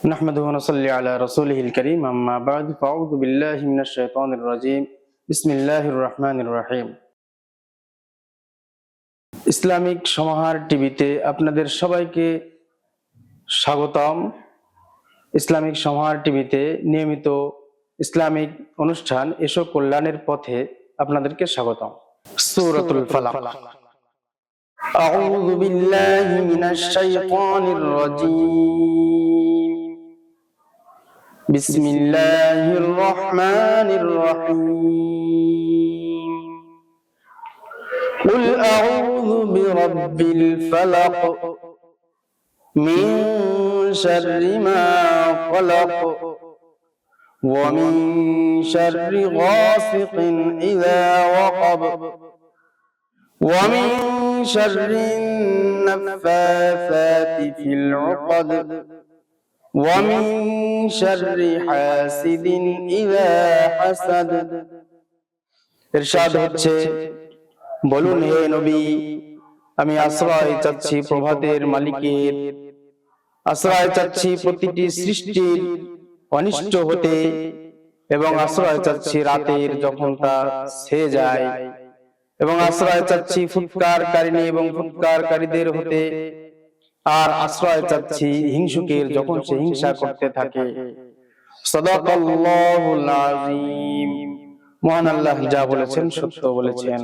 نحمده ونصلي على رسوله الكريم أما بعد فأعوذ بالله من الشيطان الرجيم بسم الله الرحمن الرحيم Islamic সমাহার টিভিতে আপনাদের সবাইকে স্বাগতম। ইসলামিক সমাহার টিভিতে নিয়মিত ইসলামিক অনুষ্ঠান এসো কল্যাণের পথে আপনাদেরকে স্বাগতম। সূরাতুল ফালাক। আউযু বিল্লাহি মিনাশ শাইতানির রাজীম। বিসমিল্লাহির রহমানির রহিম। قل أعوذ برب الفلق من شر ما خلق ومن شر غاسق إذا وقب ومن شر النفاثات في العقد ومن شر حاسد إذا حسد। ইরশাদ হচ্ছে, বলুন হে নবী, আমি আশ্রয় চাচ্ছি প্রভাতের মালিকের, আশ্রয় চাচ্ছি প্রতিটি সৃষ্টির অনিষ্ট হতে, এবং আশ্রয় চাচ্ছি রাতের যখন তা ছেয়ে যায়, এবং আশ্রয় চাচ্ছি ফুৎকারকারিণী এবং ফুৎকারকারীদের হতে, আর আশ্রয় চাচ্ছি হিংসুকের যখন সে হিংসা করতে থাকে। সাদাকাল্লাহুল আযীম। মহান আল্লাহ যা বলেছেন সত্য বলেছেন।